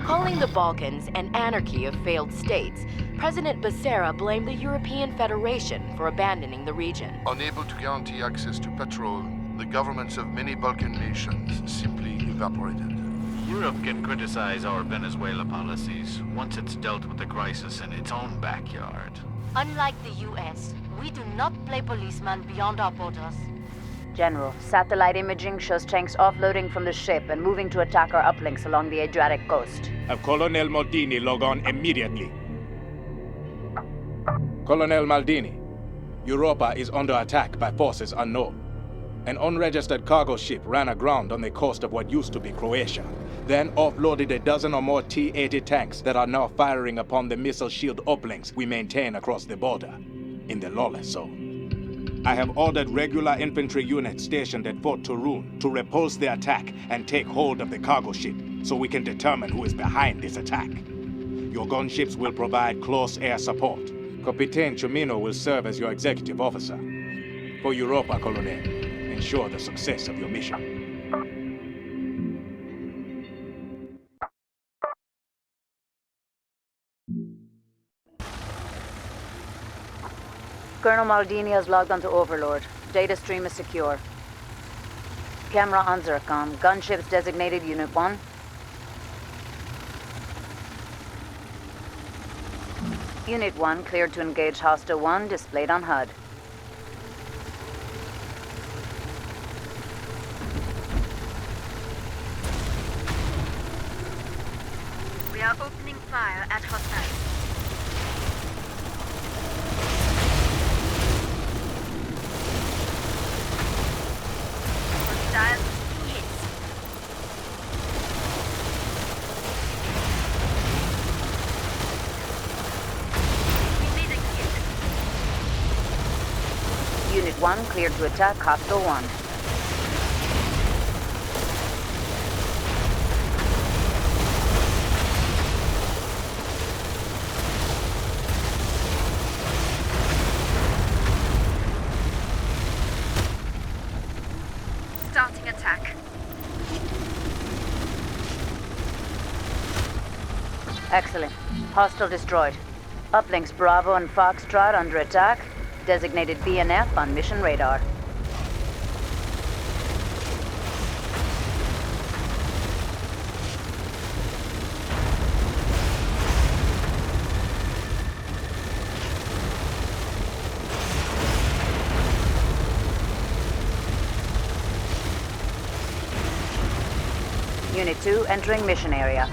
Calling the Balkans an anarchy of failed states, President Becerra blamed the European Federation for abandoning the region. Unable to guarantee access to petrol, the governments of many Balkan nations simply evaporated. Europe can criticize our Venezuela policies once it's dealt with the crisis in its own backyard. Unlike the US, we do not play policeman beyond our borders. General, satellite imaging shows tanks offloading from the ship and moving to attack our uplinks along the Adriatic coast. Have Colonel Maldini log on immediately. Colonel Maldini, Europa is under attack by forces unknown. An unregistered cargo ship ran aground on the coast of what used to be Croatia, then offloaded a dozen or more T-80 tanks that are now firing upon the missile shield uplinks we maintain across the border, in the lawless zone. I have ordered regular infantry units stationed at Fort Turun to repulse the attack and take hold of the cargo ship, so we can determine who is behind this attack. Your gunships will provide close air support. Capitan Chumino will serve as your executive officer. For Europa, Colonel, ensure the success of your mission. Colonel Maldini has logged onto Overlord. Data stream is secure. Camera on Zircon. Gunships designated Unit 1. Unit 1 cleared to engage Hostile 1, displayed on HUD. We are opening fire at hostiles. Hostiles hits. We made a kill. Unit 1 cleared to attack Hostile 1. Starting attack. Excellent. Hostile destroyed. Uplinks Bravo and Foxtrot under attack. Designated BNF on mission radar. Unit 2 entering mission area.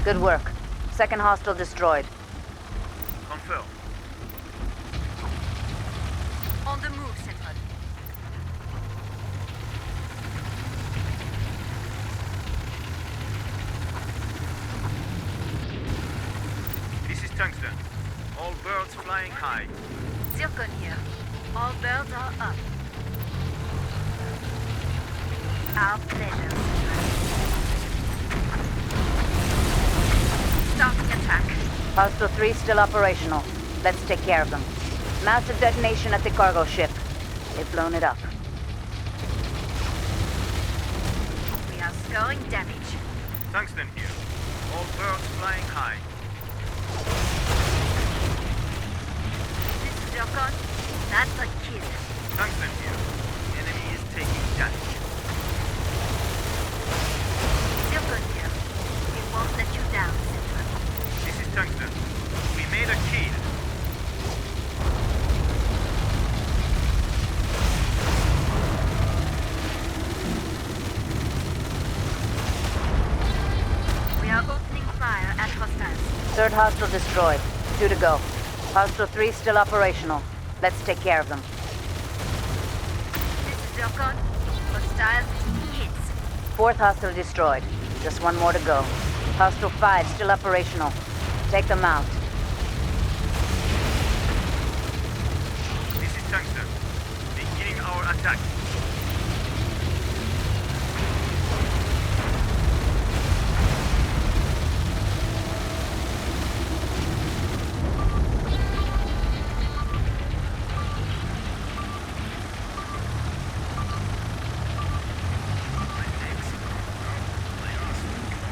Good work. Second hostile destroyed. Confirm. On the move, Central. This is Tungsten. All birds flying high. Zircon here. All birds are up. Our pleasure, Central. Starting attack. Hostile 3 still operational. Let's take care of them. Massive detonation at the cargo ship. They've blown it up. We are scoring damage. Tungsten here. All birds flying high. This is Zircon. That's a kill. Tungsten here. Enemy is taking damage. Zircon here. We won't let you down, Central. This is Tungsten. We made a kill. We are opening fire at hostiles. Third hostile destroyed. 2 to go. Hostile 3 still operational. Let's take care of them. This is Zircon. Hostiles hits. Fourth hostile destroyed. Just 1 more to go. Hostile 5 still operational. Take them out. This is Tungsten. Beginning our attack.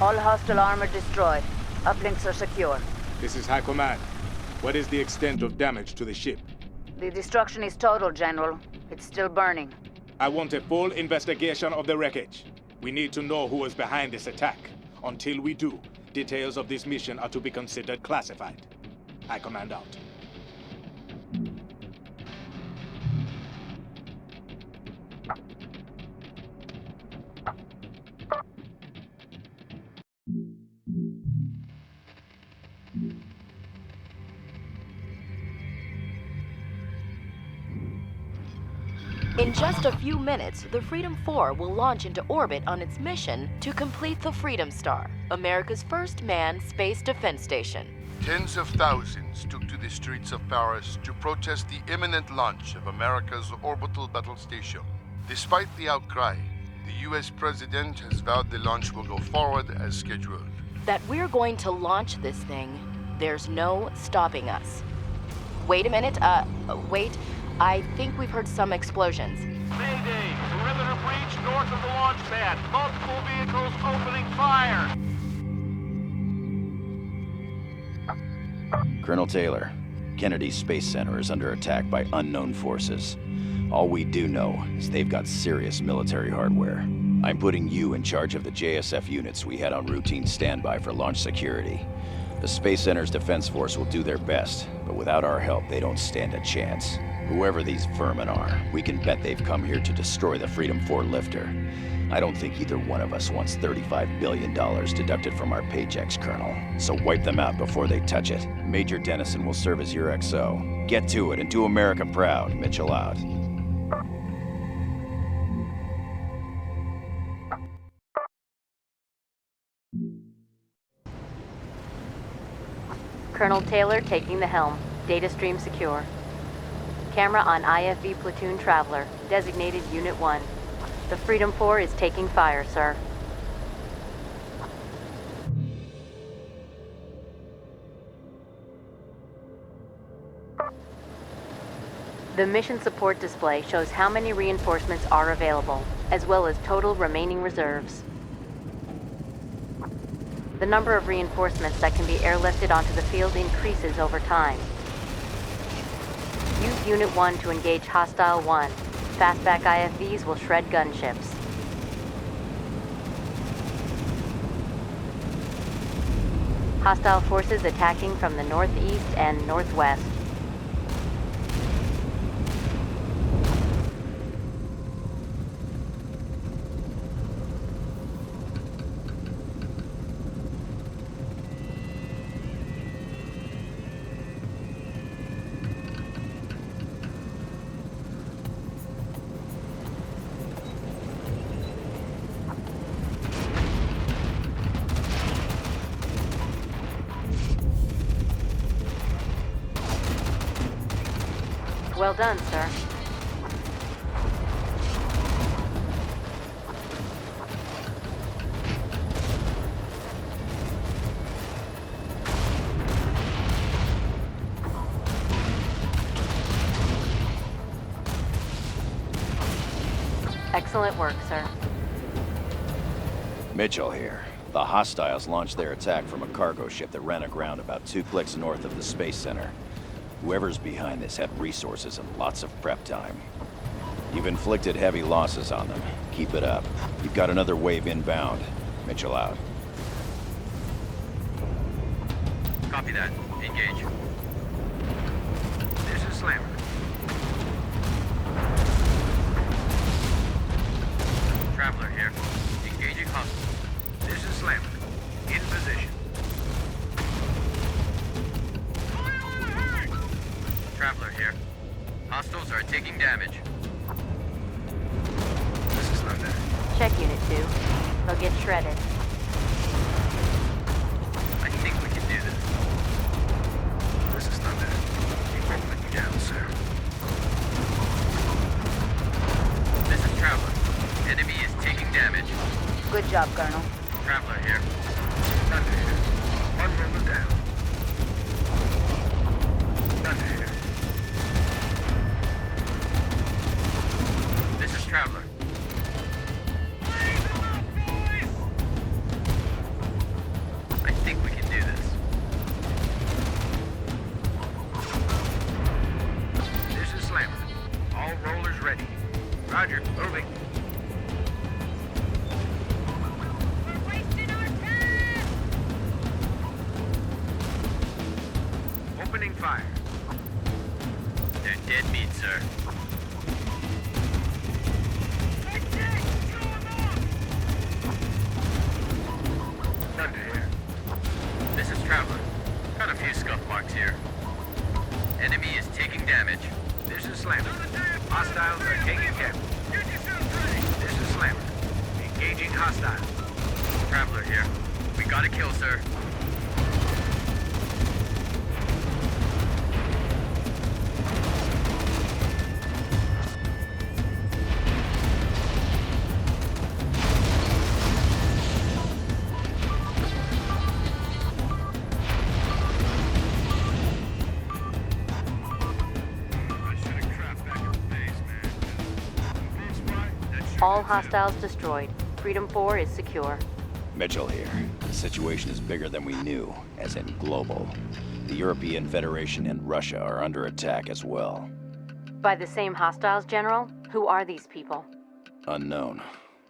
All hostile armor destroyed. Uplinks are secure. This is High Command. What is the extent of damage to the ship? The destruction is total, General. It's still burning. I want a full investigation of the wreckage. We need to know who was behind this attack. Until we do, details of this mission are to be considered classified. High Command out. In just a few minutes, the Freedom 4 will launch into orbit on its mission to complete the Freedom Star, America's first manned space defense station. Tens of thousands took to the streets of Paris to protest the imminent launch of America's orbital battle station. Despite the outcry, the US president has vowed the launch will go forward as scheduled. That we're going to launch this thing, there's no stopping us. Wait a minute, wait. I think we've heard some explosions. Mayday! Perimeter breach north of the launch pad. Multiple vehicles opening fire. Colonel Taylor, Kennedy Space Center is under attack by unknown forces. All we do know is they've got serious military hardware. I'm putting you in charge of the JSF units we had on routine standby for launch security. The Space Center's defense force will do their best, but without our help, they don't stand a chance. Whoever these vermin are, we can bet they've come here to destroy the Freedom 4 lifter. I don't think either one of us wants $35 billion deducted from our paychecks, Colonel. So wipe them out before they touch it. Major Dennison will serve as your XO. Get to it and do America proud. Mitchell out. Colonel Taylor taking the helm. Data stream secure. Camera on IFV Platoon Traveler, designated Unit 1. The Freedom 4 is taking fire, sir. The mission support display shows how many reinforcements are available, as well as total remaining reserves. The number of reinforcements that can be airlifted onto the field increases over time. Use Unit 1 to engage Hostile 1. Fastback IFVs will shred gunships. Hostile forces attacking from the northeast and northwest. Well done, sir. Excellent work, sir. Mitchell here. The hostiles launched their attack from a cargo ship that ran aground about 2 clicks north of the Space Center. Whoever's behind this had resources and lots of prep time. You've inflicted heavy losses on them. Keep it up. You've got another wave inbound. Mitchell out. Copy that. Engage. This is Slammer. Traveler here. Engaging hostiles. This is Slammer. In position. Traveler here. Hostiles are taking damage. This is Thunder. Check Unit 2. They'll get shredded. I think we can do this. This is Thunder. Keep rolling you down, sir. This is Traveler. Enemy is taking damage. Good job, Colonel. Traveler here. Thunder here. One roller down. Thunder here. This is Traveler. Dead meat, sir. Thunder here. This is Traveler. Got a few scuff marks here. Enemy is taking damage. This is Slammer. Hostiles are taking damage. This is Slammer. Engaging hostiles. Traveler here. We got a kill, sir. All hostiles destroyed. Freedom 4 is secure. Mitchell here. The situation is bigger than we knew, as in global. The European Federation and Russia are under attack as well. By the same hostiles, General? Who are these people? Unknown.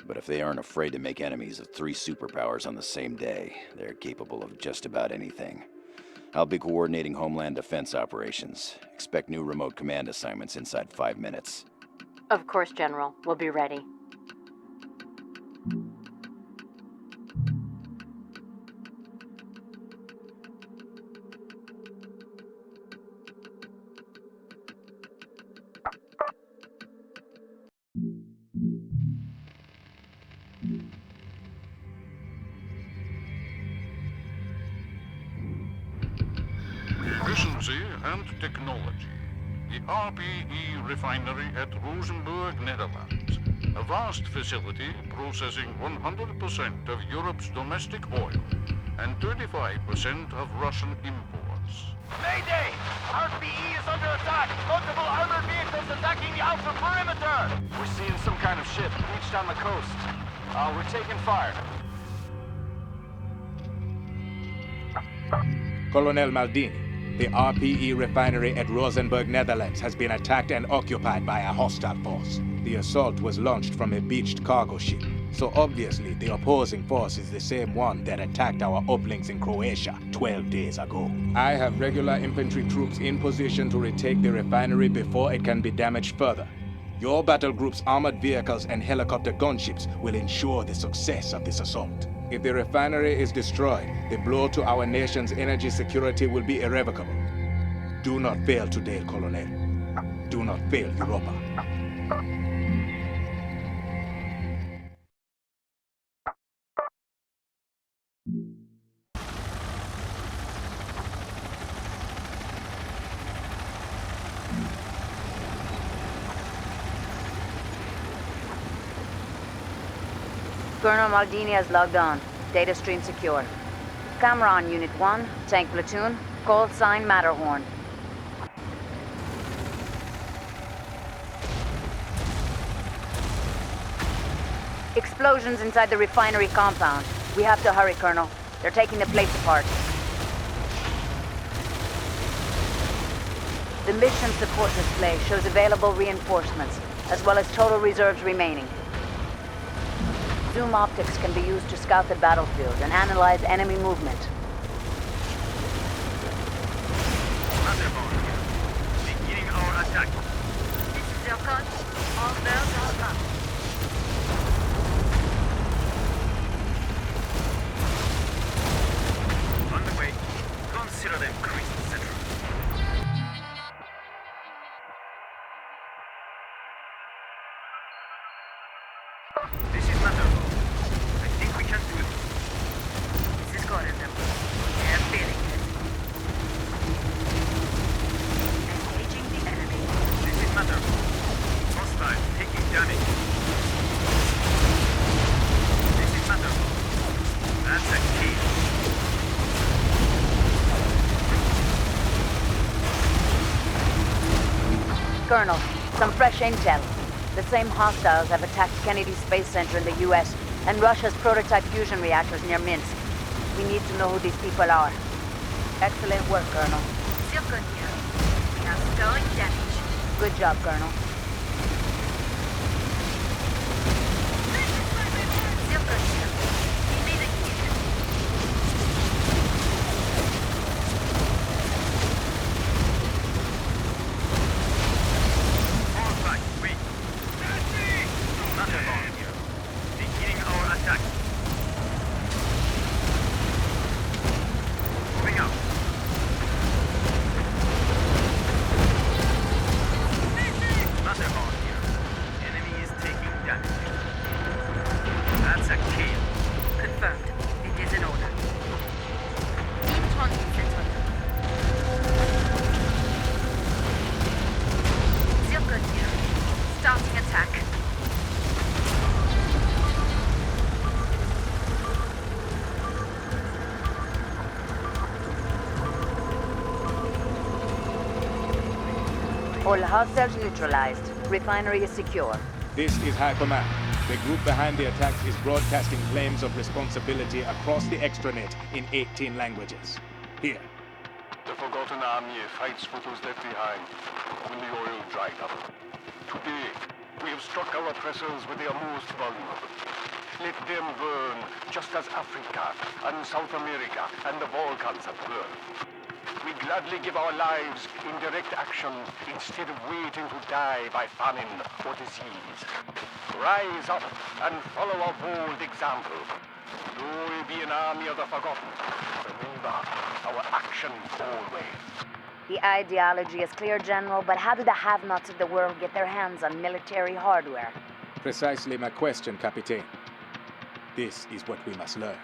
But if they aren't afraid to make enemies of 3 superpowers on the same day, they're capable of just about anything. I'll be coordinating Homeland Defense operations. Expect new remote command assignments inside 5 minutes. Of course, General. We'll be ready. Efficiency and technology. The RPE refinery at Rosenburg, Netherlands. A vast facility processing 100% of Europe's domestic oil and 35% of Russian imports. Mayday! RPE is under attack! Multiple armored vehicles attacking the outer perimeter! We're seeing some kind of ship breached on the coast. We're taking fire. Colonel Maldini, the RPE refinery at Rosenburg, Netherlands has been attacked and occupied by a hostile force. The assault was launched from a beached cargo ship, so obviously the opposing force is the same one that attacked our uplinks in Croatia 12 days ago. I have regular infantry troops in position to retake the refinery before it can be damaged further. Your battle group's armored vehicles and helicopter gunships will ensure the success of this assault. If the refinery is destroyed, the blow to our nation's energy security will be irrevocable. Do not fail today, Colonel. Do not fail Europa. Colonel Maldini has logged on. Data stream secure. Camera on Unit 1, tank platoon, call sign Matterhorn. Explosions inside the refinery compound. We have to hurry, Colonel. They're taking the plates apart. The mission support display shows available reinforcements, as well as total reserves remaining. Zoom optics can be used to scout the battlefield and analyze enemy movement. Beginning our attack. This is your coach. All bells are up. On the way. Consider them Crystal Central. This is Matterhorn. I think we can do it. This is Gordon. I am feeling it. Engaging the enemy. This is Matterhorn. Hostile taking damage. This is Matterhorn. That's a kill. Colonel, some fresh intel. The same hostiles have attacked Kennedy Space Center in the U.S. and Russia's prototype fusion reactors near Minsk. We need to know who these people are. Excellent work, Colonel. Zircon here. We are storing damage. Good job, Colonel. Zircon here. We need a hit. All hostiles neutralized. Refinery is secure. This is High Command. The group behind the attacks is broadcasting claims of responsibility across the extranet in 18 languages. Here. The Forgotten Army fights for those left behind when the oil dried up. Today, we have struck our oppressors where they are most vulnerable. Let them burn, just as Africa and South America and the Balkans have burned. We gladly give our lives in direct action instead of waiting to die by famine or disease. Rise up and follow our bold example. Though we be an army of the forgotten, remember our action always. The ideology is clear, General, but how do the have-nots of the world get their hands on military hardware? Precisely my question, Captain. This is what we must learn.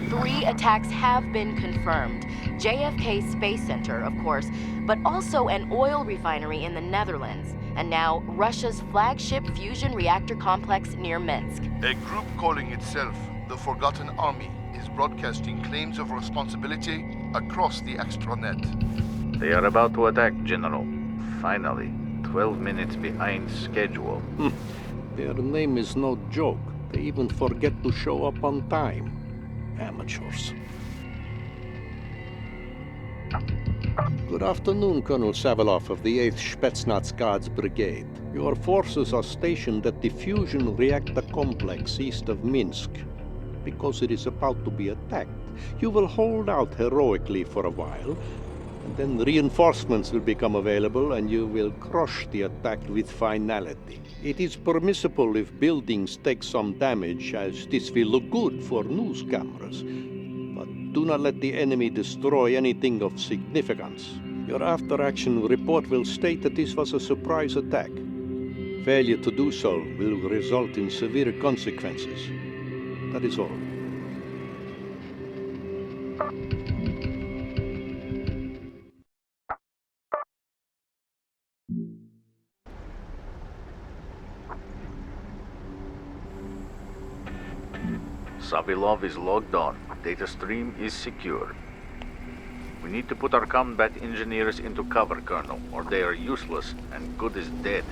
Three attacks have been confirmed. JFK Space Center, of course, but also an oil refinery in the Netherlands, and now Russia's flagship fusion reactor complex near Minsk. A group calling itself the Forgotten Army is broadcasting claims of responsibility across the extranet. They are about to attack, General. Finally, 12 minutes behind schedule. Their name is no joke. They even forget to show up on time. Amateurs. Good afternoon, Colonel Saveloff of the 8th Spetsnaz Guards Brigade. Your forces are stationed at the fusion reactor complex east of Minsk. Because it is about to be attacked, you will hold out heroically for a while, and then reinforcements will become available and you will crush the attack with finality. It is permissible if buildings take some damage, as this will look good for news cameras. But do not let the enemy destroy anything of significance. Your after-action report will state that this was a surprise attack. Failure to do so will result in severe consequences. That is all. Savilov is logged on. Data stream is secure. We need to put our combat engineers into cover, Colonel, or they are useless and good as dead.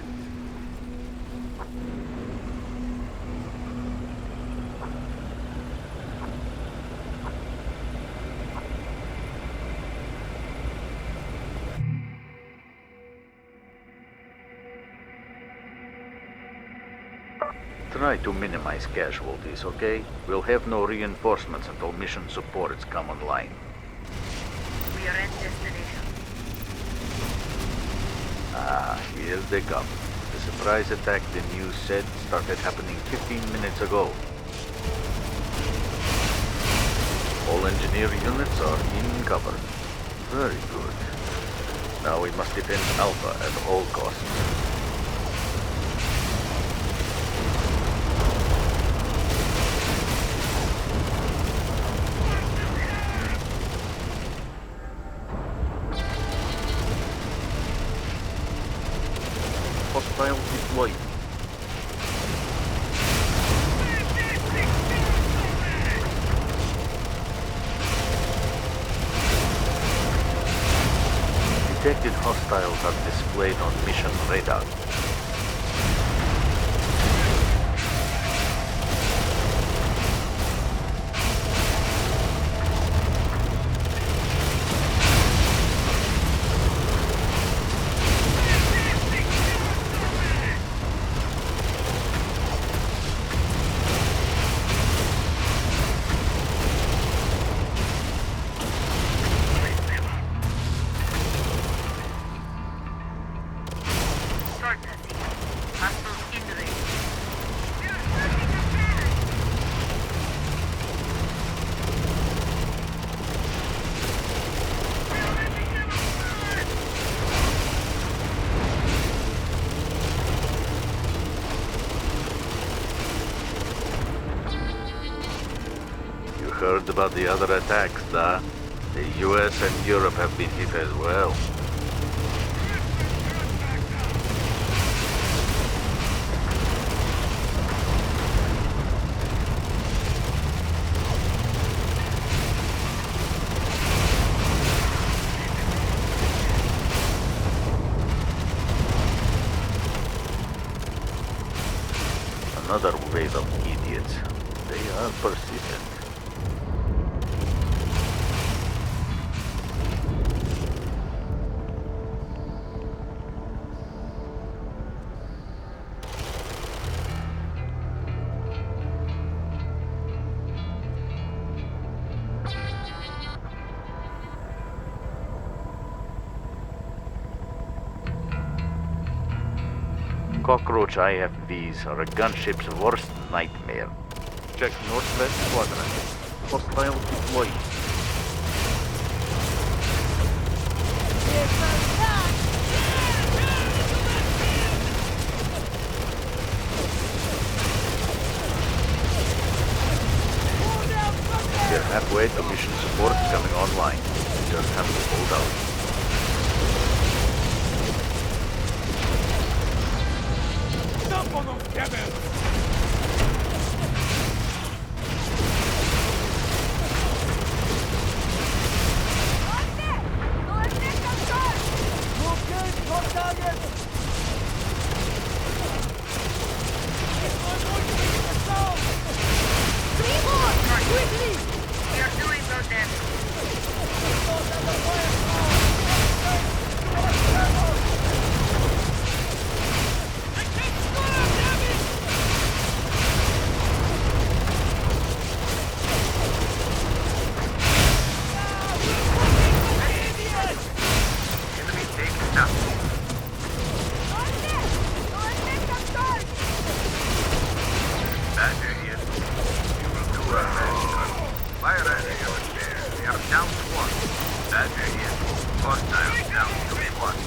Try to minimize casualties, okay? We'll have no reinforcements until mission supports come online. We are at destination. Ah, here they come. The surprise attack the news said started happening 15 minutes ago. All engineer units are in cover. Very good. Now we must defend Alpha at all costs. Hostile deployed. Detected hostiles are displayed on mission radar. heard about the other attacks, da? The US and Europe have been hit as well. Another wave of idiots. They are persistent. Cockroach IFVs are a gunship's worst nightmare. Check northwest quadrant. Hostile deployed. We're halfway to mission support coming online. We just have to hold out. We are doing no damage. Enemy taking down. Badger here. You will do our best, Colonel. Fire at it over there. We are down to one. Badger here. Hostile down to one.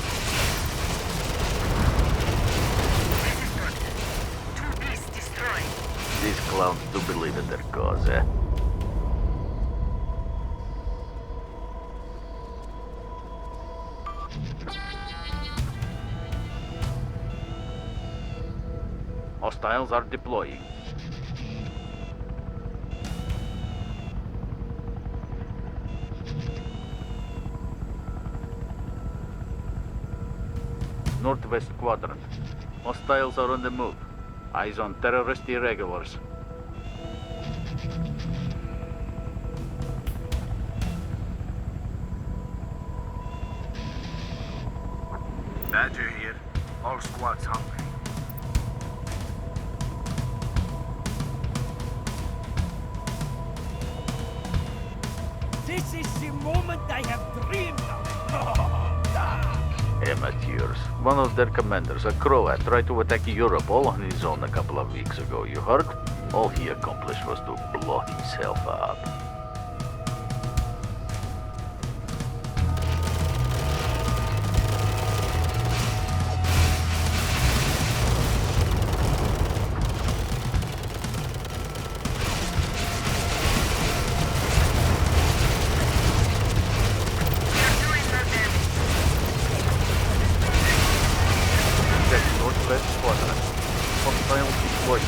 This is good. 2 beasts destroyed. These clowns do believe in their cause, eh? Hostiles are deploying. Northwest quadrant. Hostiles are on the move. Eyes on terrorist irregulars. Badger here. All squads hungry. This is the moment I have dreamed of. Amateurs. One of their commanders, a Croat, tried to attack Europe all on his own a couple of weeks ago. You heard? All he accomplished was to blow himself up. Northwest quadrant. Hostile deployed.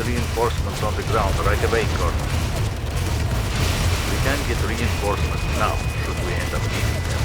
Reinforcements on the ground right away, Colonel. We can get reinforcements now, should we end up needing them.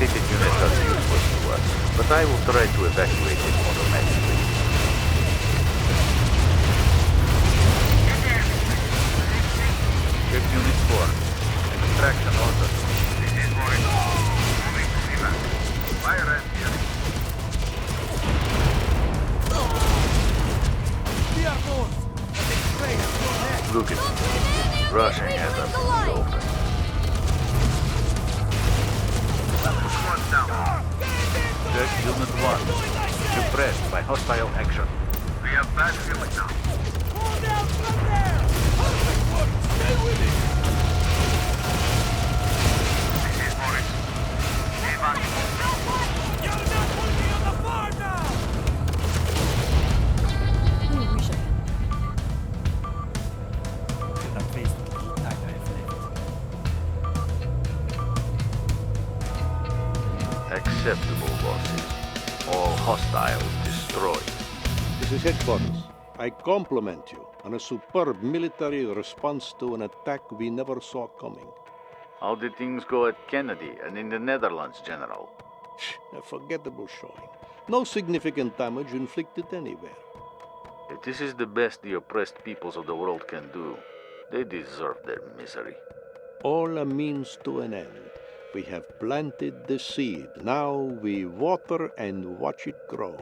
Dedicated units are useless to us, but I will try to evacuate it automatically. Ship Unit 4. Extraction order. This is Morris. Moving to evac. Fire and fury. Look at me. Russia has us in the open. Squad down. Check Unit 1. Suppressed by hostile action. We have bad feeling now. Pull down from there! Perfect work! Stay with it! This is Morris. Evac. You're not working on the bar now! That face time I have left. Acceptable losses. All hostiles destroyed. This is headquarters. I compliment you on a superb military response to an attack we never saw coming. How did things go at Kennedy and in the Netherlands, General? A forgettable showing. No significant damage inflicted anywhere. If this is the best the oppressed peoples of the world can do, they deserve their misery. All a means to an end. We have planted the seed. Now we water and watch it grow.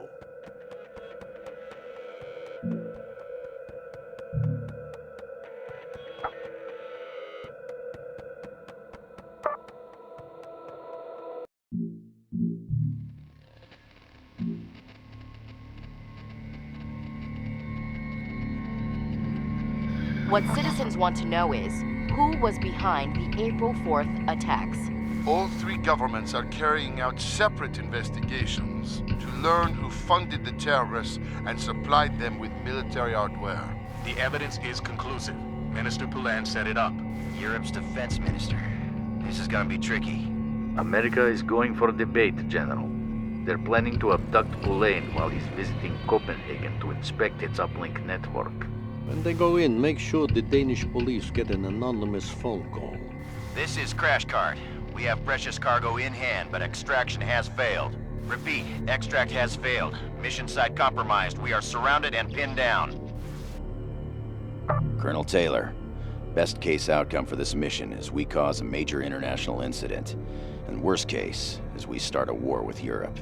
What citizens want to know is, who was behind the April 4th attacks? All three governments are carrying out separate investigations to learn who funded the terrorists and supplied them with military hardware. The evidence is conclusive. Minister Poulan set it up. Europe's defense minister. This is gonna be tricky. America is going for debate, General. They're planning to abduct Poulan while he's visiting Copenhagen to inspect its uplink network. When they go in, make sure the Danish police get an anonymous phone call. This is Crash Cart. We have precious cargo in hand, but extraction has failed. Repeat, extract has failed. Mission site compromised. We are surrounded and pinned down. Colonel Taylor, best case outcome for this mission is we cause a major international incident. And worst case is we start a war with Europe.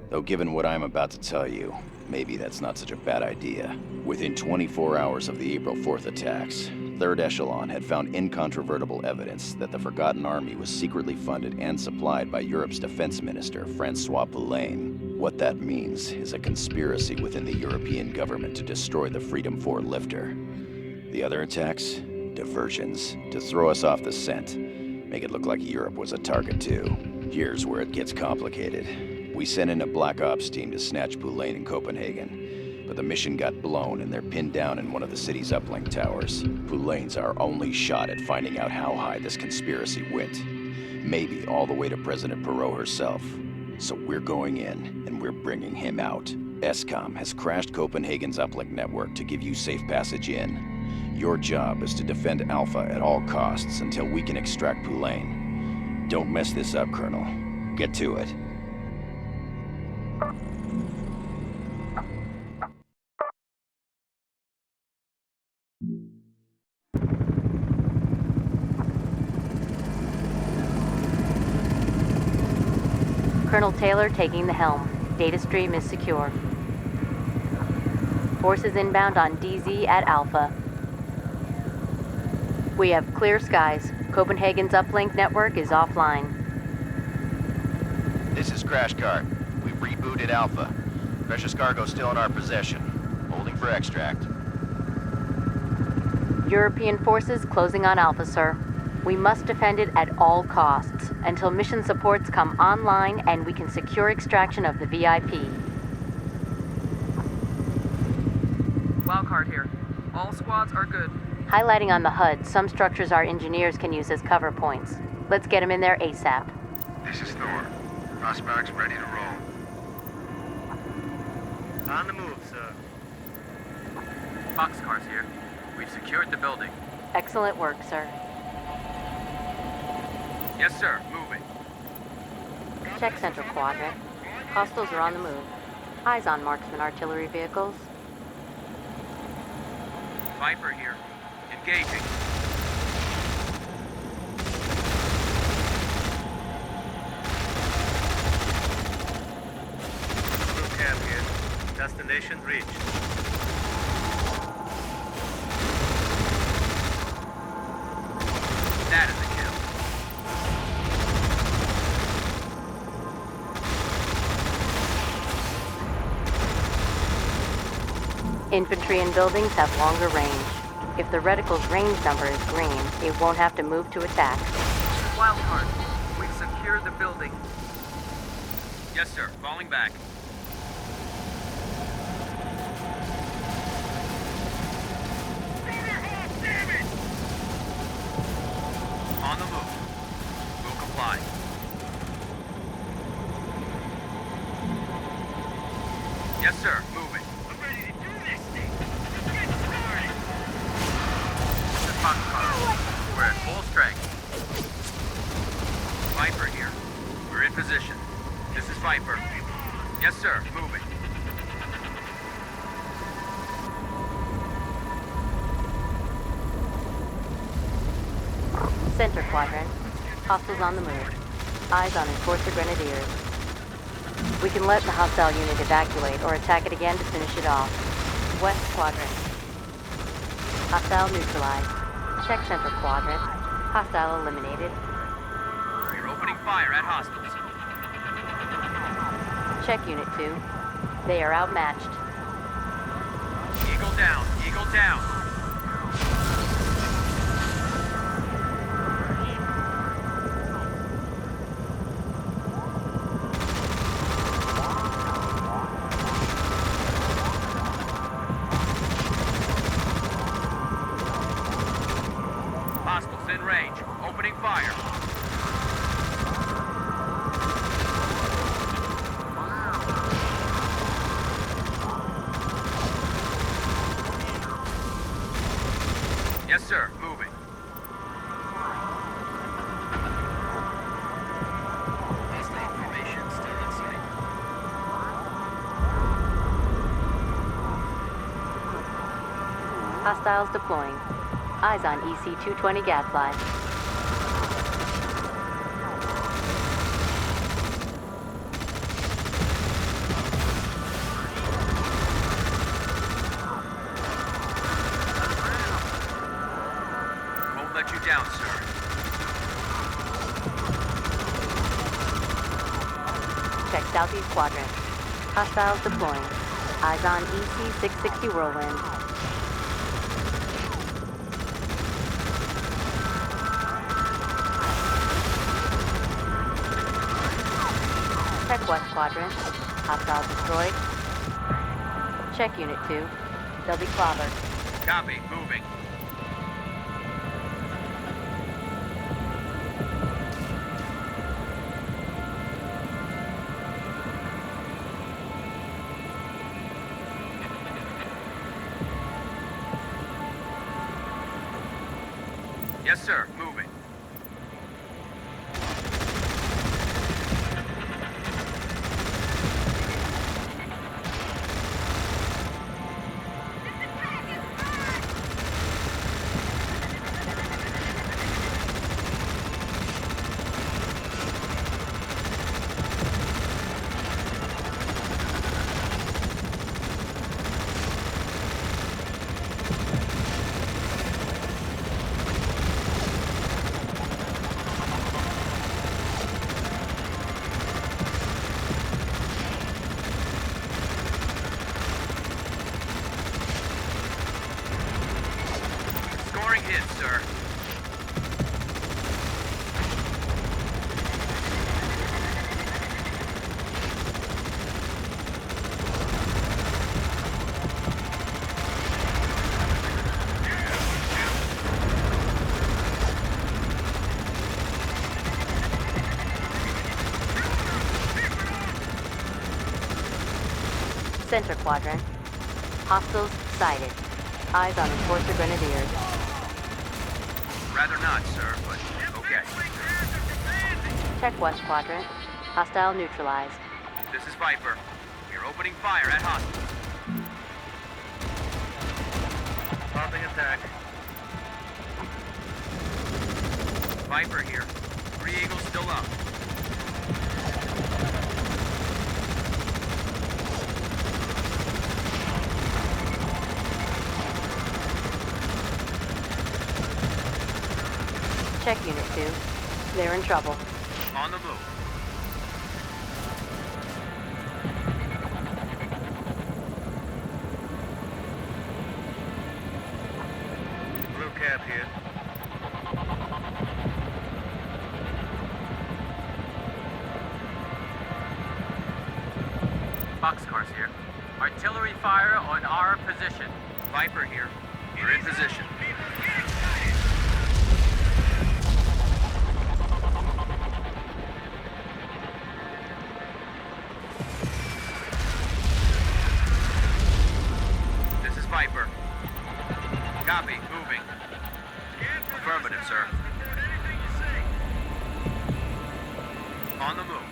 Though given what I'm about to tell you, maybe that's not such a bad idea. Within 24 hours of the April 4th attacks, Third Echelon had found incontrovertible evidence that the Forgotten Army was secretly funded and supplied by Europe's defense minister, Francois Poulan. What that means is a conspiracy within the European government to destroy the Freedom 4 lifter. The other attacks? Diversions, to throw us off the scent. Make it look like Europe was a target too. Here's where it gets complicated. We sent in a Black Ops team to snatch Poulan in Copenhagen, but the mission got blown and they're pinned down in one of the city's uplink towers. Poulan's our only shot at finding out how high this conspiracy went. Maybe all the way to President Perot herself. So we're going in, and we're bringing him out. ESCOM has crashed Copenhagen's uplink network to give you safe passage in. Your job is to defend Alpha at all costs until we can extract Poulan. Don't mess this up, Colonel. Get to it. Colonel Taylor taking the helm. Data stream is secure. Forces inbound on DZ at Alpha. We have clear skies. Copenhagen's uplink network is offline. This is Crash Cart. We've rebooted Alpha. Precious cargo still in our possession. Holding for extract. European forces closing on Alpha, sir. We must defend it at all costs, until mission supports come online and we can secure extraction of the VIP. Wildcard here. All squads are good. Highlighting on the HUD, some structures our engineers can use as cover points. Let's get them in there ASAP. This is Thor. Prospects ready to roll. On the move, sir. Boxcars here. We've secured the building. Excellent work, sir. Yes, sir. Moving. Check center quadrant. Hostiles are on the move. Eyes on marksman artillery vehicles. Viper here. Engaging. Crew camp here. Destination reached. That is a kill. Infantry in buildings have longer range. If the reticle's range number is green, it won't have to move to attack. Wildcard. We've secured the building. Yes, sir. Falling back. On the move. We'll comply. Yes, sir. Moving. I'm ready to do this thing. Let's get started. This is Foxtrot. We're at full strength. Viper here. We're in position. This is Viper. Yes, sir. Moving. Center quadrant. Hostiles on the move. Eyes on Enforcer Grenadiers. We can let the hostile unit evacuate or attack it again to finish it off. West quadrant. Hostile neutralized. Check center quadrant. Hostile eliminated. We're opening fire at hostiles. Check Unit 2. They are outmatched. Eagle down. Eagle down. Hostiles in range. Opening fire. Yes, sir. Moving. Hostile formation still in sight. Hostiles deploying. Eyes on EC-220 Gadfly. Won't let you down, sir. Check Southeast Quadrant. Hostiles deploying. Eyes on EC-660 Whirlwind. Check West Quadrant. Hostile destroyed. Check Unit 2. They'll be clobbered. Copy. Moving. Yes, sir. Moving. Scoring hits, sir. Center Quadrant. Hostiles sighted. Eyes on Enforcer Grenadiers. Rather not, sir, but okay. Check West Quadrant. Hostile neutralized. This is Viper. We're opening fire at hostiles. Stopping attack. Viper here. 3 Eagles still up. Check Unit 2. They're in trouble. On the move. Blue cap here. Boxcars here. Artillery fire on our position. Viper here. We're in position. This is Viper. Copy. Moving. Affirmative, sir. On the move.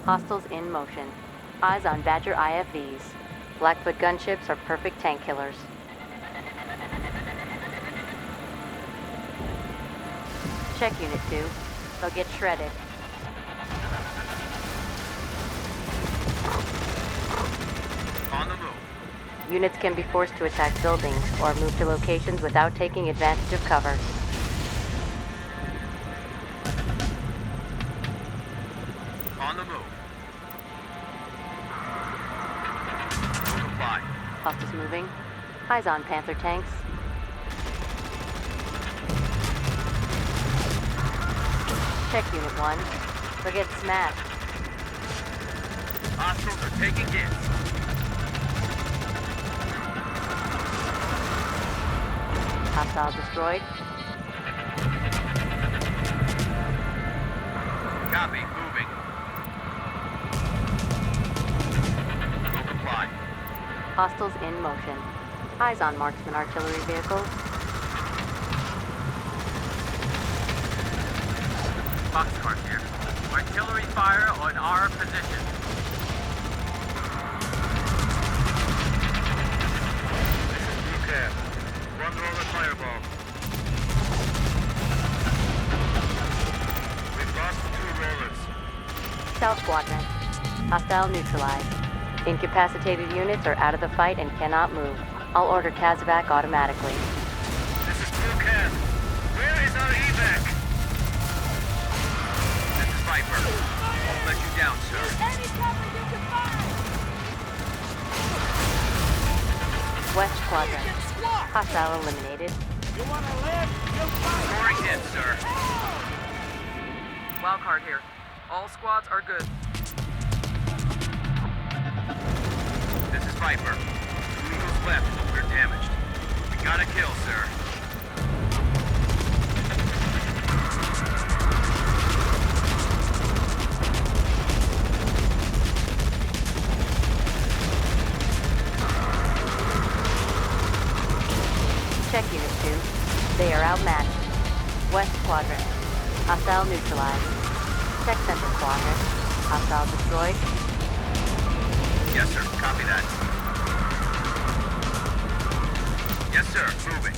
Hostiles in motion. Eyes on Badger IFVs. Blackfoot gunships are perfect tank killers. Check Unit 2. They'll get shredded. On the move. Units can be forced to attack buildings or move to locations without taking advantage of cover. On the move. No comply. Hostiles moving. Eyes on Panther tanks. Check Unit 1. They'll get smashed. Hostiles are taking hits. Hostile destroyed. Copy. Moving. No comply. Hostiles in motion. Eyes on marksman artillery vehicles. Boxcars here. Artillery fire on our position. This is Blue Cap. One roller fireball. We've lost 2 rollers. South Quadrant. Hostile neutralized. Incapacitated units are out of the fight and cannot move. I'll order Kazovac automatically. This is Blue Cap. Where is our evac? This is Viper. Won't let you down, sir. Any cover you can find! West Quadrant. Hostile eliminated. You wanna live? You fight! Scoring hit, sir. Wildcard here. All squads are good. This is Viper. 2 Eagles left. We're damaged. We got a kill, sir. Check Unit 2. They are outmatched. West Quadrant. Hostile neutralized. Check Central Quadrant. Hostile destroyed. Yes, sir. Copy that. Yes, sir. Moving.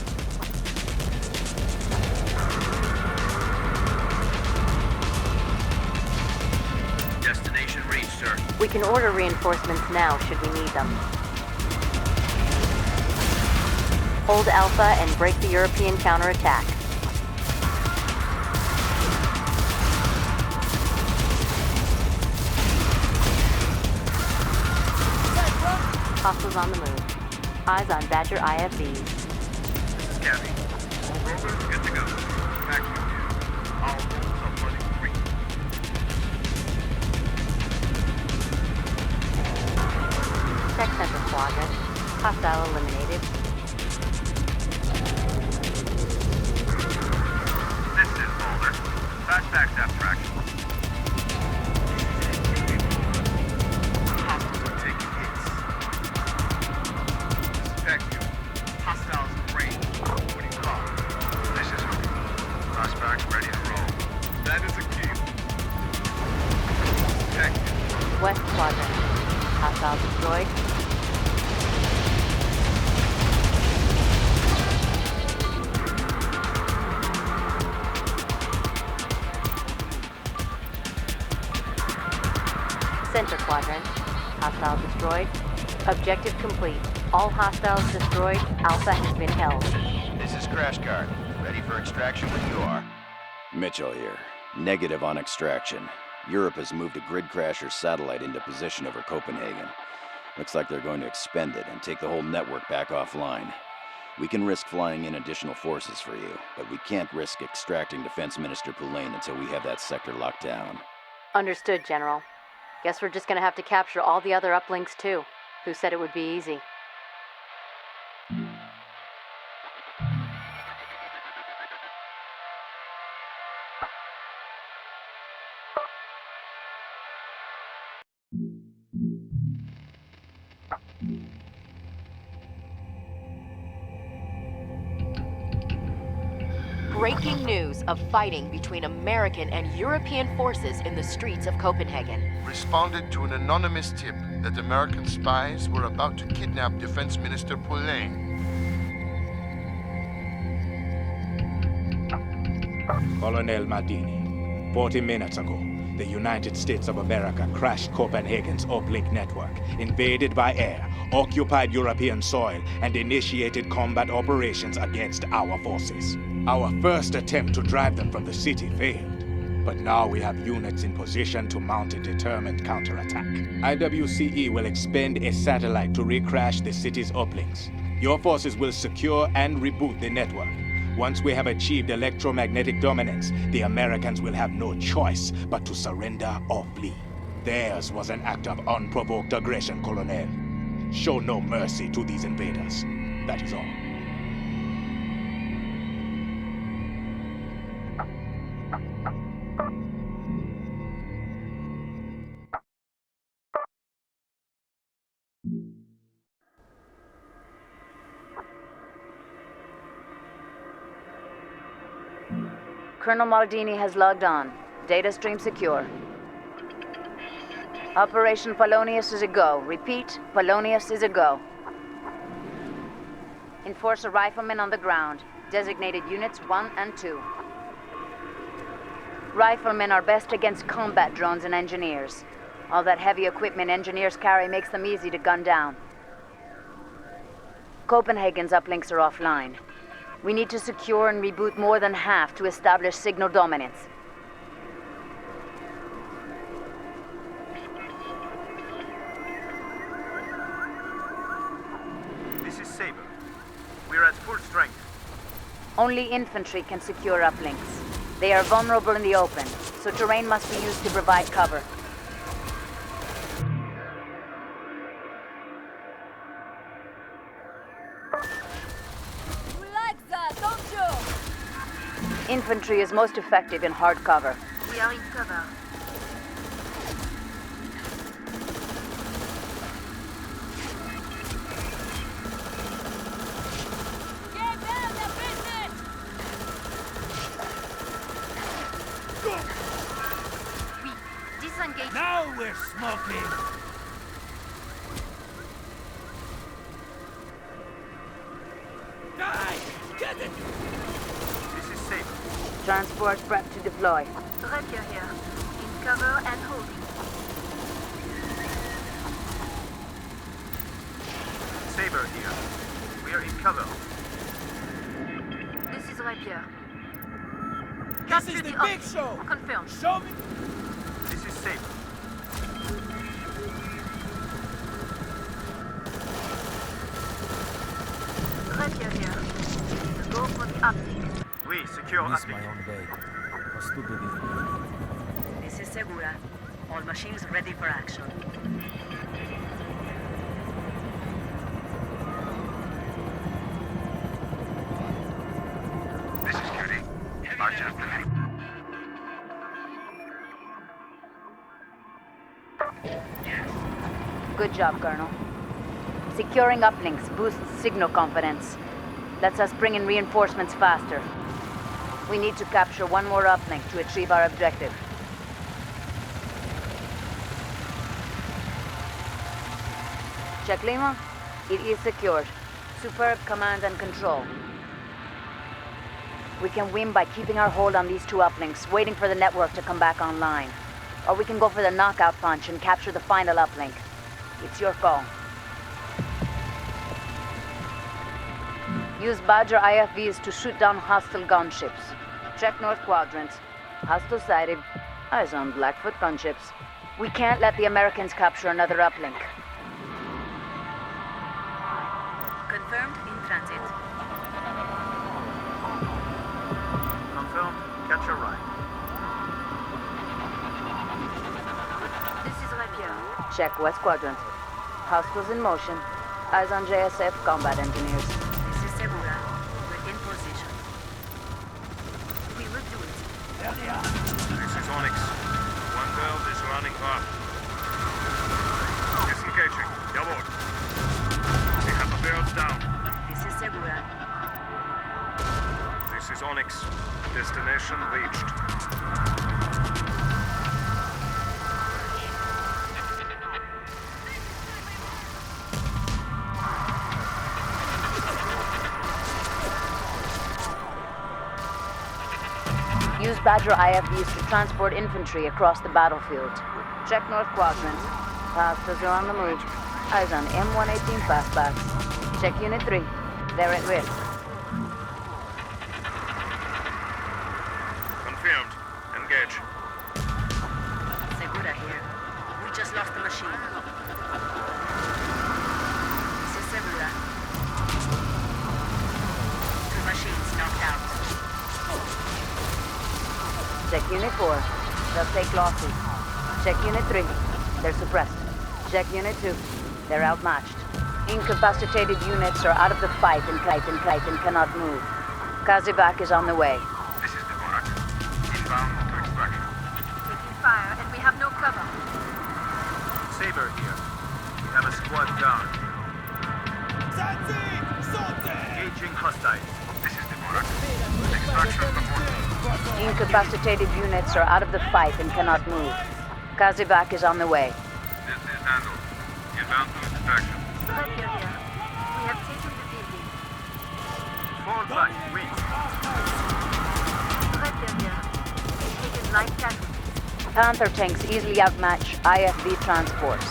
Destination reached, sir. We can order reinforcements now should we need them. Hold Alpha and break the European counterattack. Hostiles on the move. Eyes on Badger IFVs. This is Gabby. All rovers good to go. Back with you. I'll hold somebody free. Check Central Quadrant. Hostile eliminated. This is Boulder. Flashback depth traction. Hostiles are taking hits. Suspect you. Hostiles in range. What do you call it? This is Cross Panther Quadrant. Hostile destroyed. Objective complete. All hostiles destroyed. Alpha has been held. This is Crash Card. Ready for extraction when you are. Mitchell here. Negative on extraction. Europe has moved a Grid Crasher satellite into position over Copenhagen. Looks like they're going to expend it and take the whole network back offline. We can risk flying in additional forces for you, but we can't risk extracting Defense Minister Poulain until we have that sector locked down. Understood, General. Guess we're just gonna have to capture all the other uplinks too. Who said it would be easy? Breaking news of fighting between American and European forces in the streets of Copenhagen. Responded to an anonymous tip that American spies were about to kidnap Defense Minister Poulain. Colonel Madini, 40 minutes ago, the United States of America crashed Copenhagen's uplink network, invaded by air, occupied European soil, and initiated combat operations against our forces. Our first attempt to drive them from the city failed, but now we have units in position to mount a determined counterattack. IWCE will expend a satellite to recrash the city's uplinks. Your forces will secure and reboot the network. Once we have achieved electromagnetic dominance, the Americans will have no choice but to surrender or flee. Theirs was an act of unprovoked aggression, Colonel. Show no mercy to these invaders. That is all. Colonel Maldini has logged on. Data stream secure. Operation Polonius is a go. Repeat, Polonius is a go. Enforce a rifleman on the ground. Designated units 1 and 2. Riflemen are best against combat drones and engineers. All that heavy equipment engineers carry makes them easy to gun down. Copenhagen's uplinks are offline. We need to secure and reboot more than half to establish signal dominance. This is Saber. We're at full strength. Only infantry can secure uplinks. They are vulnerable in the open, so terrain must be used to provide cover. Infantry is most effective in hard cover. We are in cover. Get down the business! We disengage. Now we're smoking! Die! Get it! This is Saber. Transport prep to deploy. Rapier here. In cover and holding. Saber here. We are in cover. This is Rapier. This Capture is the the big show! Confirmed. Show me! This is Saber. Rapier here. Go for the optic. We secure Miss uplink. my own bed. How stupid is it? This is Segura. All machines ready for action. This is Cutie. March up. Good job, Colonel. Securing uplinks boosts signal confidence. Lets us bring in reinforcements faster. We need to capture one more uplink to achieve our objective. Check Lima. It is secured. Superb command and control. We can win by keeping our hold on these two uplinks, waiting for the network to come back online. or we can go for the knockout punch and capture the final uplink. It's your call. Use Badger IFVs to shoot down hostile gunships. Check North Quadrant. Hostile sighted. Eyes on Blackfoot gunships. We can't let the Americans capture another uplink. Confirmed in transit. Confirmed. Catch a ride. This is Rapier. Check West Quadrant. Hostiles in motion. Eyes on JSF combat engineers. This is Segura. We're in position. We will do it. This is Onyx. One valve is running hot. Disengaging. Jawohl. We have the barrels down. This is Segura. This is Onyx. Destination reached. Use Badger IFVs to transport infantry across the battlefield. Check North Quadrant. Hostiles are on the move. Eyes on M118 fastbacks. Check Unit 3. They're at risk. Confirmed. Engage. Segura here. We just lost the machine. This is Segura. 2 machines knocked out. Check Unit 4. They'll take losses. Check Unit 3. They're suppressed. Check Unit 2. They're outmatched. Incapacitated units are out of the fight and cannot move. Kazivac is on the way. This is Dvorak. Inbound to extraction. Taking fire, and we have no cover. Saber here. We have a squad down. Engaging hostiles. This is Dvorak. Extraction performed. Incapacitated units are out of the fight and cannot move. Kazivac is on the way. This is handled. Inbound to extraction. Rapier here. We have taken the building. Fall back, we. Rapier here. We've taken light casualties. Panther tanks easily outmatch IFV transports.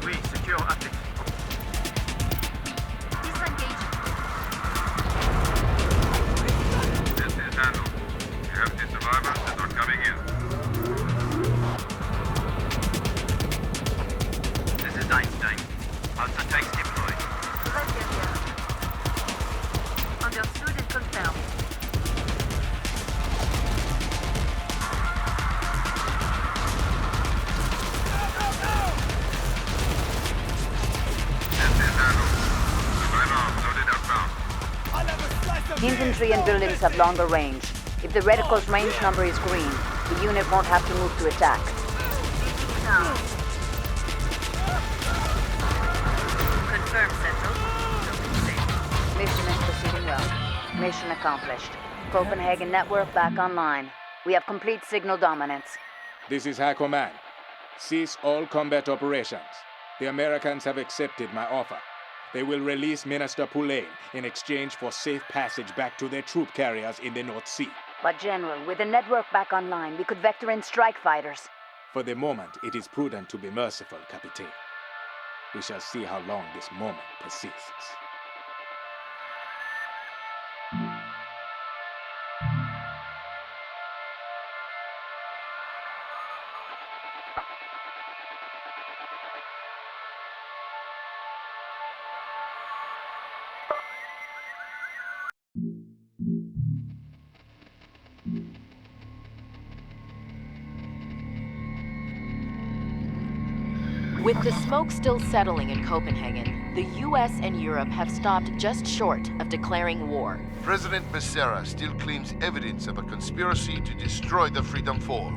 We secure uplink. Disengaging. This is handled. You have the survivors that are coming in. This is Einstein. Hunter tanks deployed. Rapier here. Understood and confirmed. Infantry and buildings have longer range. If the reticle's range number is green, the unit won't have to move to attack. Now. Confirmed, Central. Mission is proceeding well. Mission accomplished. Copenhagen network back online. We have complete signal dominance. This is High Command. Cease all combat operations. The Americans have accepted my offer. They will release Minister Poulain in exchange for safe passage back to their troop carriers in the North Sea. But General, with the network back online, we could vector in strike fighters. For the moment, it is prudent to be merciful, Captain. We shall see how long this moment persists. With the smoke still settling in Copenhagen, the US and Europe have stopped just short of declaring war. President Becerra still claims evidence of a conspiracy to destroy the Freedom 4,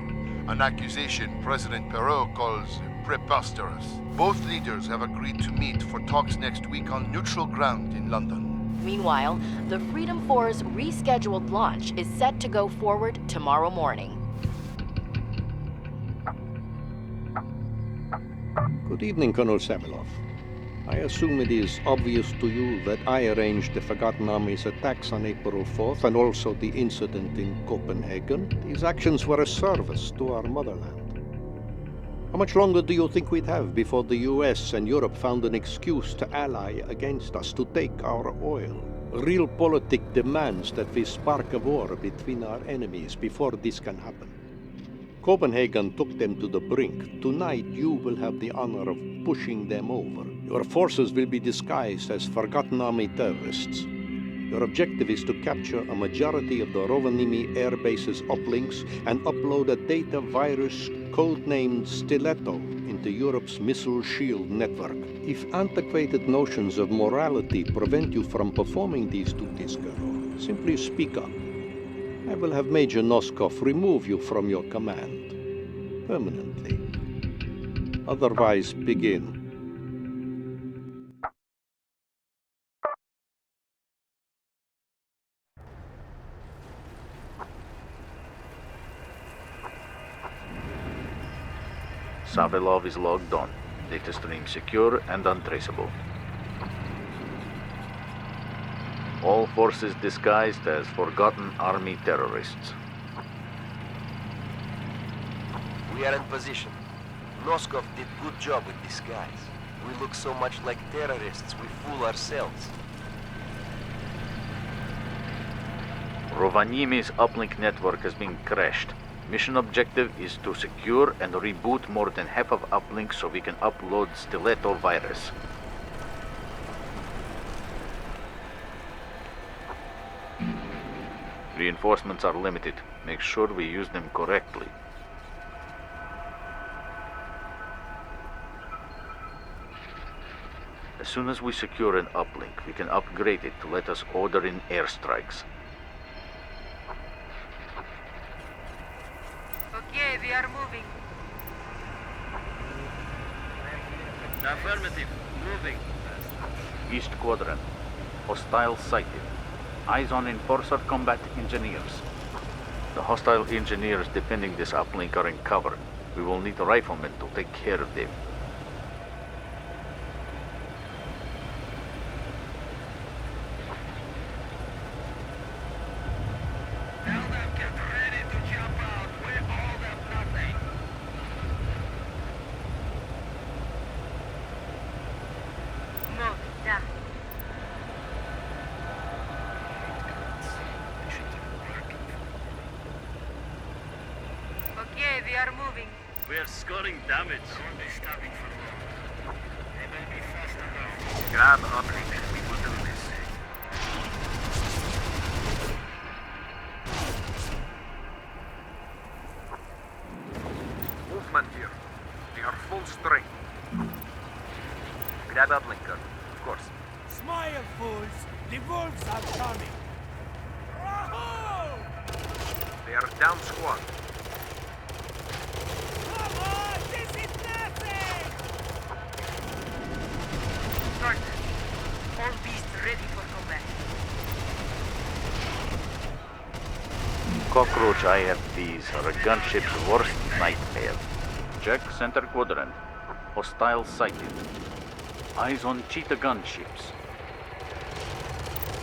an accusation President Perrault calls preposterous. Both leaders have agreed to meet for talks next week on neutral ground in London. Meanwhile, the Freedom 4's rescheduled launch is set to go forward tomorrow morning. Good evening, Colonel Savilov. I assume it is obvious to you that I arranged the Forgotten Army's attacks on April 4th and also the incident in Copenhagen. These actions were a service to our motherland. How much longer do you think we'd have before the US and Europe found an excuse to ally against us, to take our oil? Realpolitik demands that we spark a war between our enemies before this can happen. Copenhagen took them to the brink. Tonight you will have the honor of pushing them over. Your forces will be disguised as Forgotten Army terrorists. Your objective is to capture a majority of the Rovaniemi air base's uplinks and upload a data virus codenamed Stiletto into Europe's missile shield network. If antiquated notions of morality prevent you from performing these duties, girl, simply speak up. I will have Major Noskov remove you from your command. Permanently. Otherwise, begin. Savilov is logged on. Data stream secure and untraceable. All forces disguised as Forgotten Army terrorists. We are in position. Noskov did good job with disguise. We look so much like terrorists, we fool ourselves. Rovaniemi's uplink network has been crashed. Mission objective is to secure and reboot more than half of uplinks so we can upload Stiletto virus. Reinforcements are limited. Make sure we use them correctly. As soon as we secure an uplink, we can upgrade it to let us order in airstrikes. Okay, we are moving. Affirmative. Moving. East Quadrant. Hostile sighted. Eyes on Enforcer combat engineers. The hostile engineers defending this uplink are in cover. We will need riflemen to take care of them. Okay, we are moving. We are scoring damage. Grab uplink. We will do this. Movement here. We are full strength. Grab uplinker, of course. Smile, fools! The wolves are coming! Rahoo! They are down squad. Come on! This is nothing! Start. All beasts ready for combat. Cockroach IFVs are a gunship's worst nightmare. Check center quadrant. Hostile sighted. Eyes on cheetah gunships.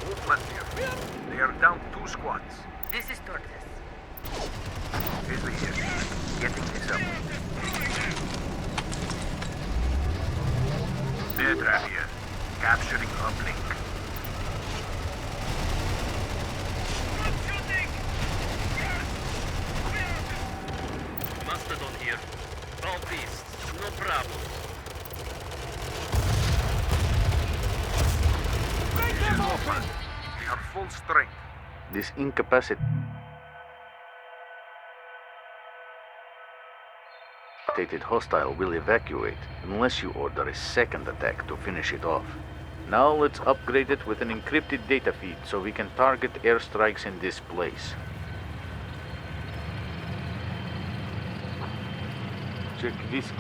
Movement here. They are down 2 squads. This is Torres. Grizzly here. Getting this up. Bear trap here. Capturing uplink. Mastodon here. All beasts. No problem. Break them open! We are full strength. This incapacitated hostile will evacuate unless you order a second attack to finish it off. Now let's upgrade it with an encrypted data feed so we can target airstrikes in this place. Check this.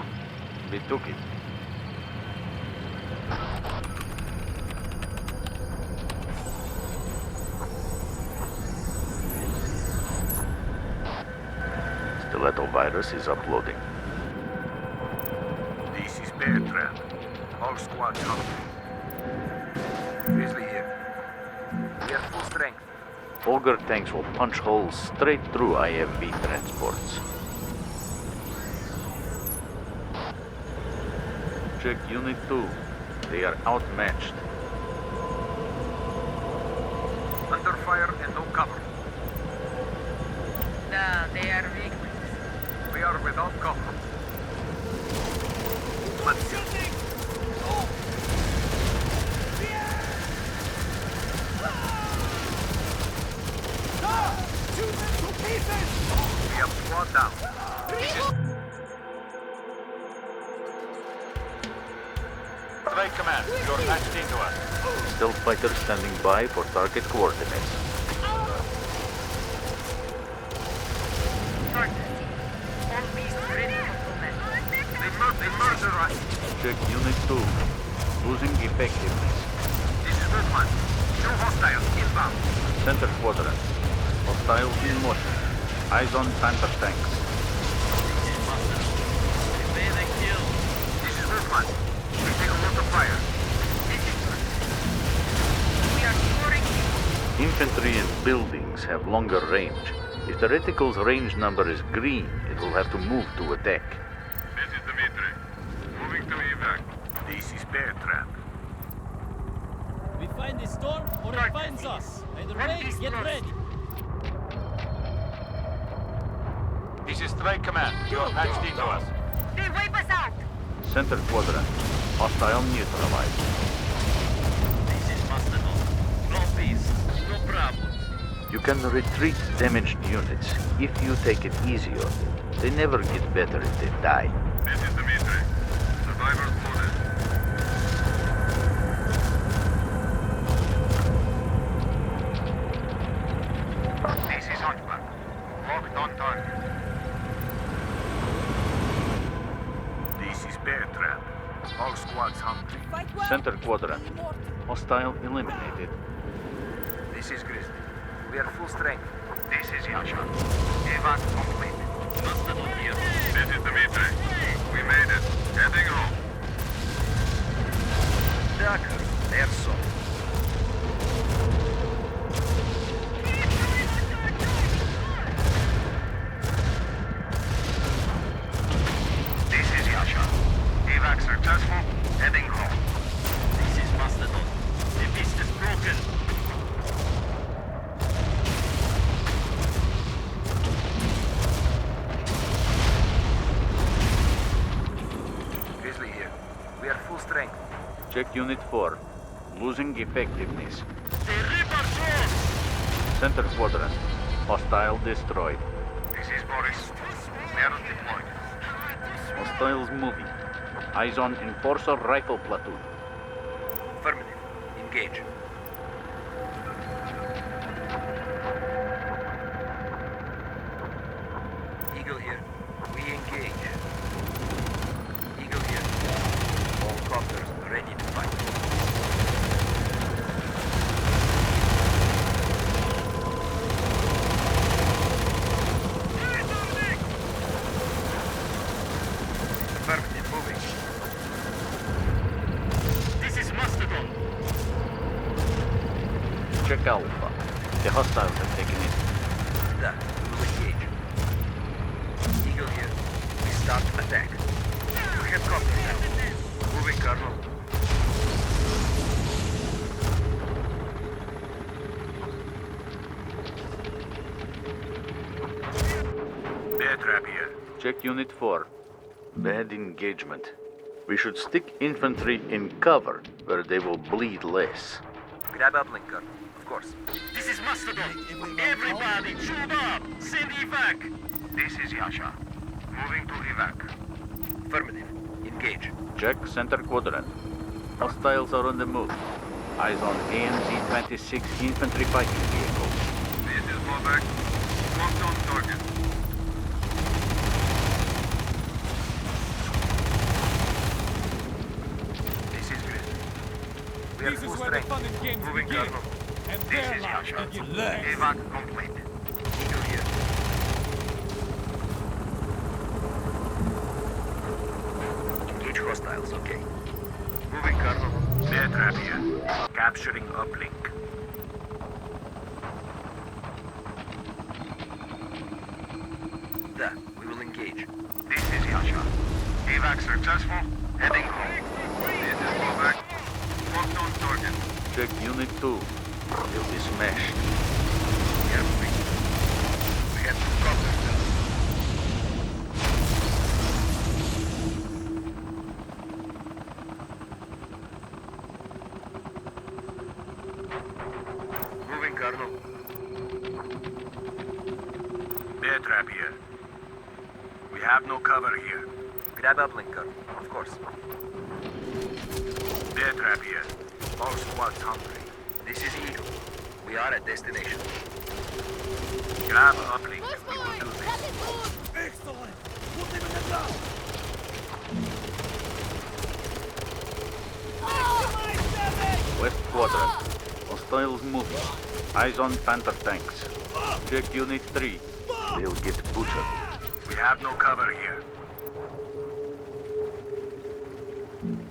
They took it. Stiletto virus is uploading. This is Bear Trap. All squads hungry. Grizzly here. We are full strength. Auger tanks will punch holes straight through IFV transports. Check Unit 2. They are outmatched. Under fire and no cover. No, they are weak. We are without cover. Let's go. We have squad down. Strike command, you're matched into us. Stealth fighters standing by for target coordinates. They murder us. Check Unit 2. Losing effectiveness. This is Wolfman. Two hostiles inbound. Center quadrant. Hostiles in motion. Eyes on Panther tanks. This is Wolfman. We take a lot of fire. We are scoring. Infantry and buildings have longer range. If the reticle's range number is green, it will have to move to attack. This is Dimitri. Moving to evac. This is Bear Trap. We find the storm or it finds us. Either way, get ready. This is Strike Command. You're patched into us. They wipe us out. Center quadrant. Hostile neutralized. This is Mastodon. No peace, no problems. You can retreat damaged units if you take it easy on them. They never get better if they die. This is Dimitri. Survivors loaded. This is Hunchback. Locked on target. This is Bear Trap. All squads hungry. Center quadrant. Hostile eliminated. This is Grizzly. We are full strength. This is Yasha. Evac complete. Mastodon here. This is Dimitri. We made it. Heading home. Ducker, they're so. This is Yasha. Evac successful. Heading home. This is Mastodon. The beast is broken. Grizzly here. We are full strength. Check Unit 4. Losing effectiveness. They rip our souls. Center quadrant. Hostile destroyed. This is Boris. We are deployed. Hostiles moving. Eyes on Enforcer Rifle Platoon. Affirmative. Engage. Eagle here. We engage. Eagle here. All copters ready to fight. Affirmative. Moving. This is Mastodon. Check Alpha. The hostiles have taken it. That will engage. Eagle here. We start attack. We have copters now. Moving, Colonel. Bear Trap here. Check Unit 4. Bad engagement. We should stick infantry in cover where they will bleed less. Grab uplink, Colonel. Of course. This is Mastodon. Everybody, tune up. Send evac. This is Yasha. Moving to evac. Affirmative. Engage. Check Center quadrant. Hostiles are on the move. Eyes on AMZ-26 infantry fighting vehicles. This is Blowback. Locked on target. This is Grizzly. We are This full is where the strength. fun and games Moving, begin. Colonel. And This their is lives Yasha. begin last. Evac complete. Eagle here. Engage hostiles, okay. Moving, Bear trap here. Capturing uplink. There, we will engage. This is Yasha. Evac successful. Heading home. This is Bobak. Locked on target. Check Unit 2. They'll be smashed. Carefully. We have to drop them. Moving, Colonel. Bear trap here. We have no cover here. Grab uplink, Colonel. Of course. Bear trap here. All squads hungry. This is Eagle. We are at destination. Grab uplink and we will do this. Excellent! Put them in the ground! West Quadrant. Hostiles moving. Eyes on Panther tanks. Check Unit 3. They'll get butchered. We have no cover here.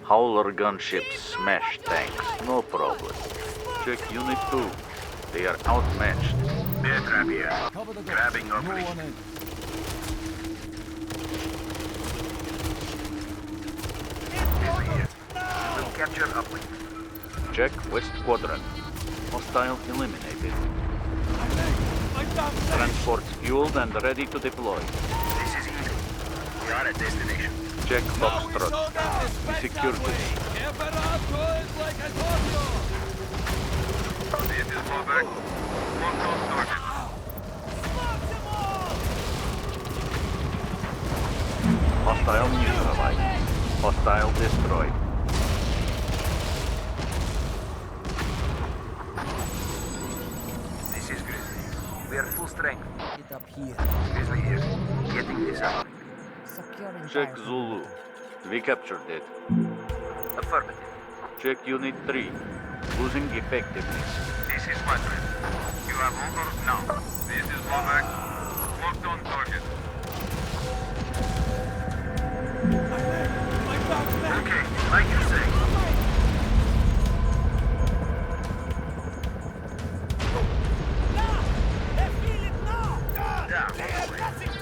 Howler gunships smash tanks. No problem. Check Unit 2. They are outmatched. Bear trap here. Cover the Grabbing no uplink. one in. We'll capture uplink. Check West Quadrant. Hostile eliminated. Transports fueled and ready to deploy. This is Eagle. We are at destination. Check Foxtrot. We secured this. This is Bobak. Locked on target. Hostile neutralized. Hostile destroyed. This is Grizzly. We are full strength. Get up here. Grizzly here. Getting this up. Securing Check fire. Zulu. We captured it. Affirmative. Check Unit 3. Losing effectiveness. This is Madrid. You have over now. This is Bobak. Locked on target. Okay, like you say.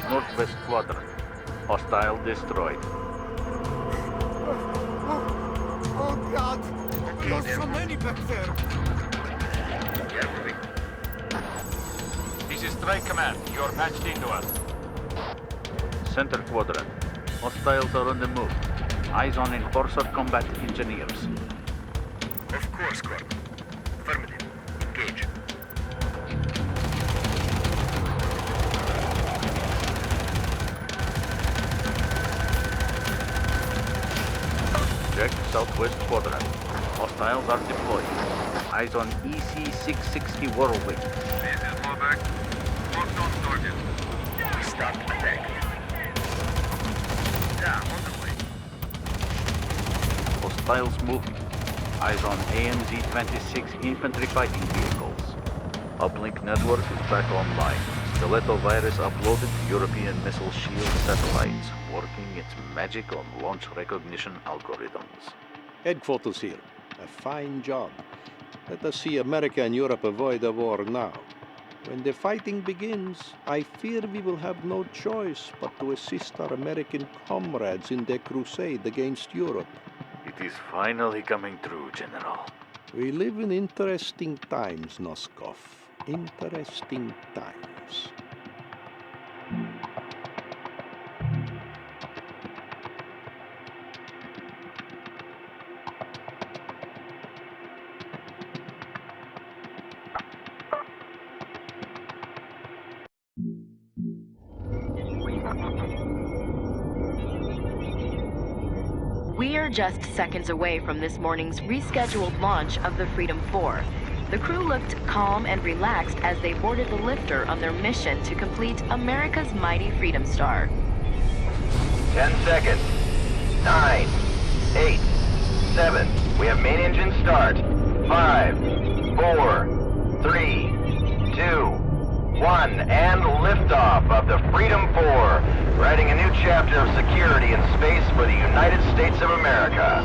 Northwest Quadrant. Hostile destroyed. Oh God! There's so many back there! This is Strike Command. You're patched into us. Center Quadrant. Hostiles are on the move. Eyes on Enforcer Combat Engineers. Of course, Corp. Affirmative. Engage. Check Southwest Quadrant. Hostiles are deployed. Eyes on EC-660 Whirlwind. This is Bobak. Locked on target. Stop attack. Yeah, on the way. Hostiles moving. Eyes on AMZ-26 infantry fighting vehicles. Uplink network is back online. Stiletto virus uploaded to European missile shield satellites, working its magic on launch recognition algorithms. Headquarters here. A fine job. Let us see America and Europe avoid a war now. When the fighting begins, I fear we will have no choice but to assist our American comrades in their crusade against Europe. It is finally coming true, General. We live in interesting times, Noskov. Interesting times. We are just seconds away from this morning's rescheduled launch of the Freedom 4. The crew looked calm and relaxed as they boarded the lifter on their mission to complete America's mighty Freedom Star. 10 seconds. 9, 8, 7. We have main engine start. 5, 4, 3, 2, 1. And liftoff of the Freedom 4. Writing a new chapter of security in space for the United States of America.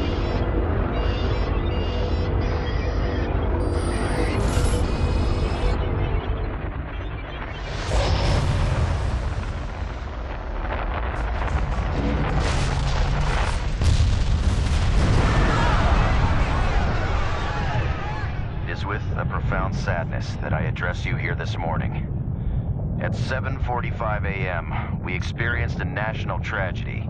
is with a profound sadness that I address you here this morning. At 7:45 a.m., we experienced a national tragedy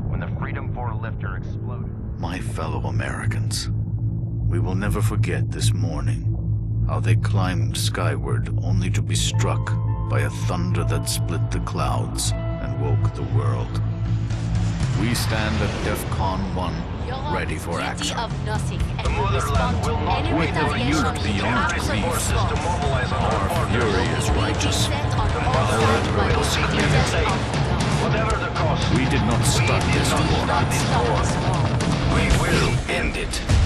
when the Freedom 4 lifter exploded. My fellow Americans, we will never forget this morning, how they climbed skyward only to be struck by a thunder that split the clouds and woke the world. We stand at DEFCON 1, ready for action. Of nothing and The motherland will not With a youth beyond grief, our fury is righteous. Our will is clear. Whatever the cost. We did not start this war. We will End it.